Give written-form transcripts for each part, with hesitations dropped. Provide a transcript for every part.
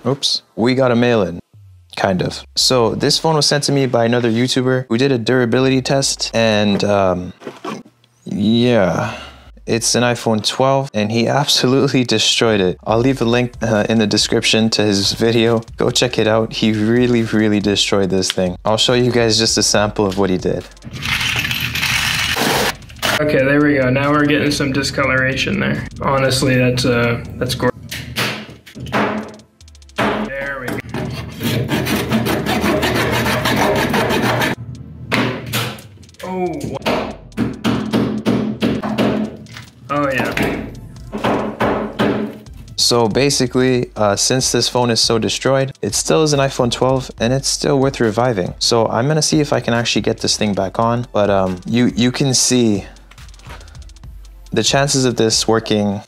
Oops. We got a mail-in. Kind of. So this phone was sent to me by another YouTuber who did a durability test, and yeah, it's an iPhone 12 and he absolutely destroyed it. I'll leave a link in the description to his video. Go check it out. He really destroyed this thing. I'll show you guys just a sample of what he did. Okay, there we go. Now we're getting some discoloration there. Honestly, that's gorgeous. There we go. Oh yeah. So basically, since this phone is so destroyed, it still is an iPhone 12 and it's still worth reviving. So I'm gonna see if I can actually get this thing back on. But you can see the chances of this working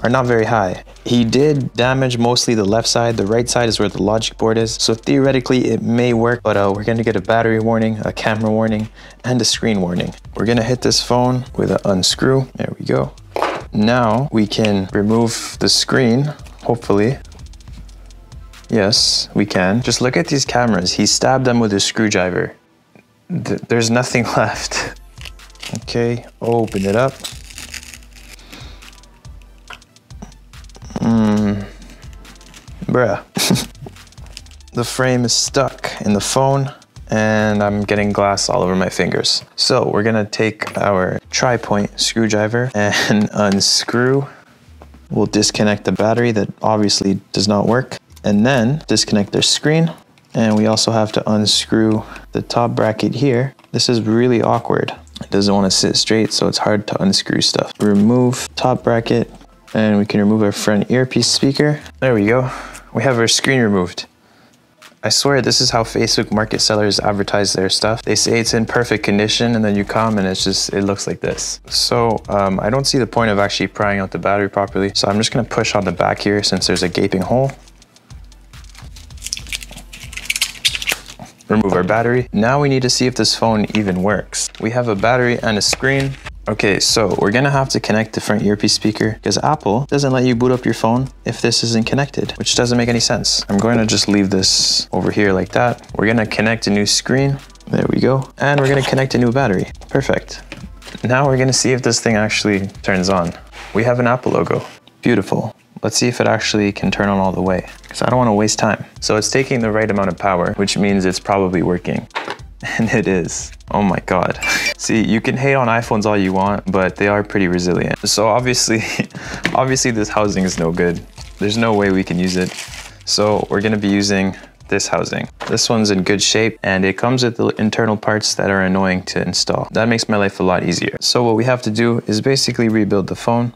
are not very high. He did damage mostly the left side. The right side is where the logic board is. So theoretically it may work, but we're gonna get a battery warning, a camera warning, and a screen warning. We're gonna hit this phone with an unscrew. There we go. Now we can remove the screen, hopefully. Yes, we can. Just look at these cameras. He stabbed them with a screwdriver. There's nothing left. Okay, open it up. Bruh. The frame is stuck in the phone and I'm getting glass all over my fingers. So we're gonna take our tri-point screwdriver and unscrew. We'll disconnect the battery that obviously does not work, and then disconnect their screen. And we also have to unscrew the top bracket here. This is really awkward. It doesn't want to sit straight, so it's hard to unscrew stuff. Remove top bracket, and we can remove our front earpiece speaker. There we go. We have our screen removed. I swear this is how Facebook market sellers advertise their stuff. They say it's in perfect condition and then you come and it looks like this. So I don't see the point of actually prying out the battery properly. So I'm just gonna push on the back here since there's a gaping hole. Remove our battery. Now we need to see if this phone even works. We have a battery and a screen. Okay, so we're gonna have to connect the front earpiece speaker because Apple doesn't let you boot up your phone if this isn't connected, which doesn't make any sense. I'm going to just leave this over here like that. We're gonna connect a new screen. There we go. And we're gonna connect a new battery. Perfect. Now we're gonna see if this thing actually turns on. We have an Apple logo. Beautiful. Let's see if it actually can turn on all the way because I don't want to waste time. So it's taking the right amount of power, which means it's probably working. And it is. Oh my God. See, you can hate on iPhones all you want, but they are pretty resilient. So obviously this housing is no good. There's no way we can use it. So we're gonna be using this housing. This one's in good shape and it comes with the internal parts that are annoying to install. That makes my life a lot easier. So what we have to do is basically rebuild the phone.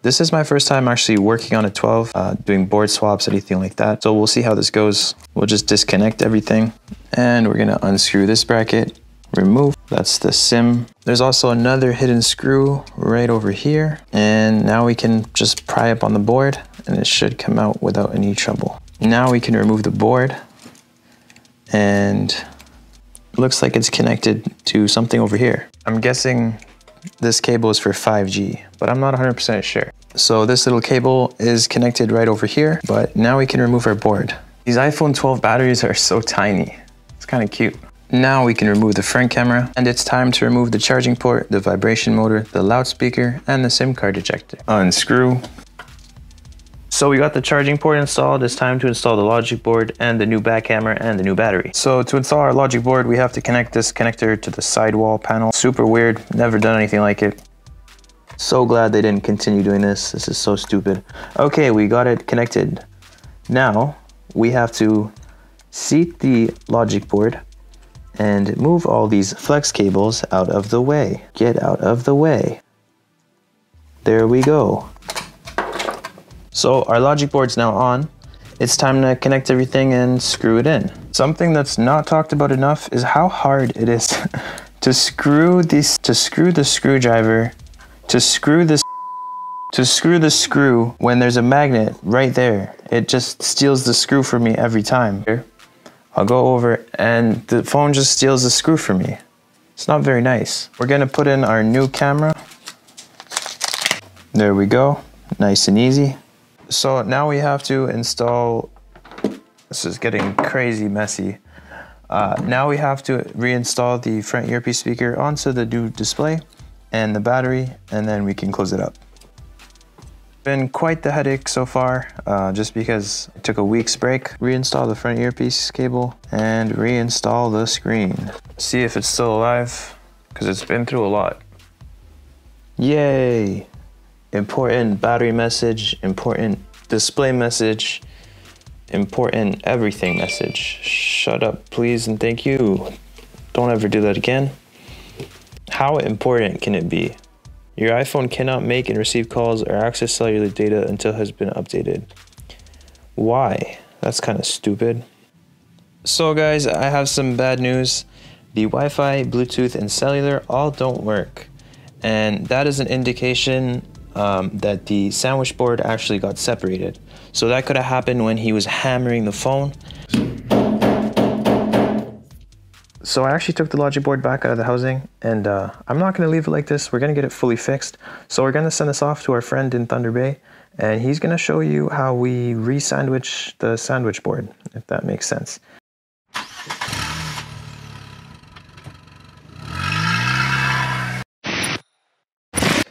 This is my first time actually working on a 12, doing board swaps, anything like that. So we'll see how this goes. We'll just disconnect everything and we're gonna unscrew this bracket, remove, that's the SIM. There's also another hidden screw right over here. And now we can just pry up on the board and it should come out without any trouble. Now we can remove the board and it looks like it's connected to something over here. I'm guessing this cable is for 5G, but I'm not 100% sure. So this little cable is connected right over here, but now we can remove our board. These iPhone 12 batteries are so tiny. It's kind of cute. Now we can remove the front camera, and it's time to remove the charging port, the vibration motor, the loudspeaker, and the SIM card ejector. Unscrew. So we got the charging port installed. It's time to install the logic board and the new back camera and the new battery. So to install our logic board, we have to connect this connector to the sidewall panel. Super weird, never done anything like it. So glad they didn't continue doing this. This is so stupid. Okay, we got it connected. Now we have to seat the logic board and move all these flex cables out of the way. Get out of the way. There we go. So our logic board's now on. It's time to connect everything and screw it in. Something that's not talked about enough is how hard it is to screw the screw when there's a magnet right there. It just steals the screw from me every time. Here, I'll go over and the phone just steals the screw from me. It's not very nice. We're gonna put in our new camera. There we go, nice and easy. So now we have to install This is getting crazy messy. Now we have to reinstall the front earpiece speaker onto the new display and the battery, and then we can close it up. Been quite the headache so far, just because I took a week's break. Reinstall the front earpiece cable and reinstall the screen. See if it's still alive, because it's been through a lot. Yay! Important battery message, important display message, important everything message. Shut up, please, and thank you. Don't ever do that again. How important can it be? Your iPhone cannot make and receive calls or access cellular data until it has been updated. Why? That's kind of stupid. So guys, I have some bad news. The Wi-Fi, Bluetooth, and cellular all don't work. And that is an indication that the sandwich board actually got separated. So that could have happened when he was hammering the phone. So I actually took the logic board back out of the housing, and I'm not going to leave it like this. We're going to get it fully fixed. So we're going to send this off to our friend in Thunder Bay, and he's going to show you how we re-sandwich the sandwich board, if that makes sense.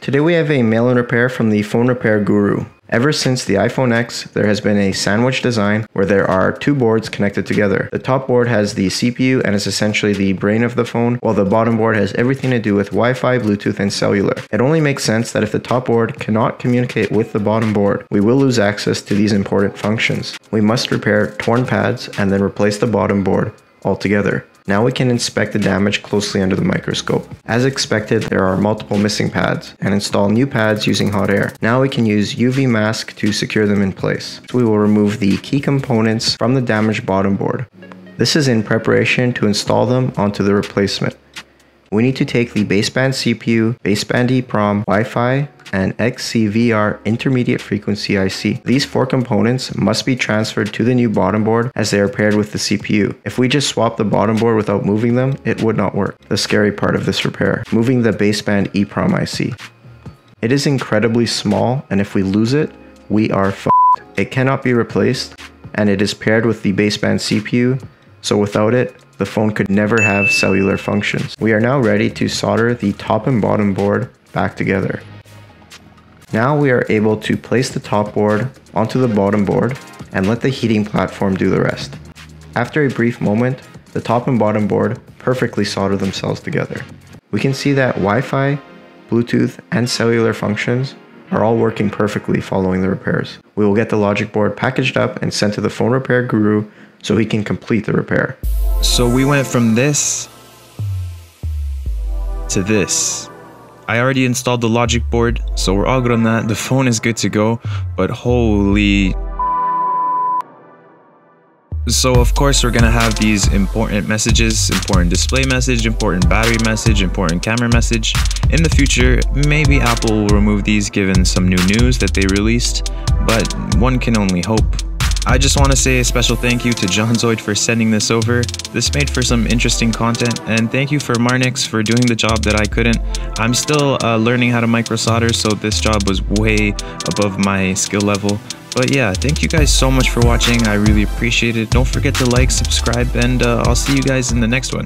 Today we have a mail-in repair from the phone repair guru. Ever since the iPhone X, there has been a sandwich design where there are two boards connected together. The top board has the CPU and is essentially the brain of the phone, while the bottom board has everything to do with Wi-Fi, Bluetooth, and cellular. It only makes sense that if the top board cannot communicate with the bottom board, we will lose access to these important functions. We must repair torn pads and then replace the bottom board altogether. Now we can inspect the damage closely under the microscope. As expected, there are multiple missing pads, and install new pads using hot air. Now we can use UV mask to secure them in place. We will remove the key components from the damaged bottom board. This is in preparation to install them onto the replacement. We need to take the baseband CPU, baseband EEPROM, Wi-Fi, and XCVR intermediate frequency IC. These four components must be transferred to the new bottom board as they are paired with the CPU. If we just swap the bottom board without moving them, it would not work. The scary part of this repair, moving the baseband EEPROM IC. It is incredibly small, and if we lose it, we are f***ed. It cannot be replaced, and it is paired with the baseband CPU, so without it, the phone could never have cellular functions. We are now ready to solder the top and bottom board back together. Now we are able to place the top board onto the bottom board and let the heating platform do the rest. After a brief moment, the top and bottom board perfectly solder themselves together. We can see that Wi-Fi, Bluetooth, and cellular functions are all working perfectly following the repairs. We will get the logic board packaged up and sent to the phone repair guru so he can complete the repair. So we went from this to this. I already installed the logic board, so we're all good on that. The phone is good to go, but holy... So of course we're gonna have these important messages, important display message, important battery message, important camera message. In the future, maybe Apple will remove these given some new news that they released, but one can only hope. I just want to say a special thank you to Johnzoid for sending this over. This made for some interesting content, and thank you for Marnics for doing the job that I couldn't. I'm still learning how to micro solder, so this job was way above my skill level. But yeah, thank you guys so much for watching. I really appreciate it. Don't forget to like, subscribe, and I'll see you guys in the next one.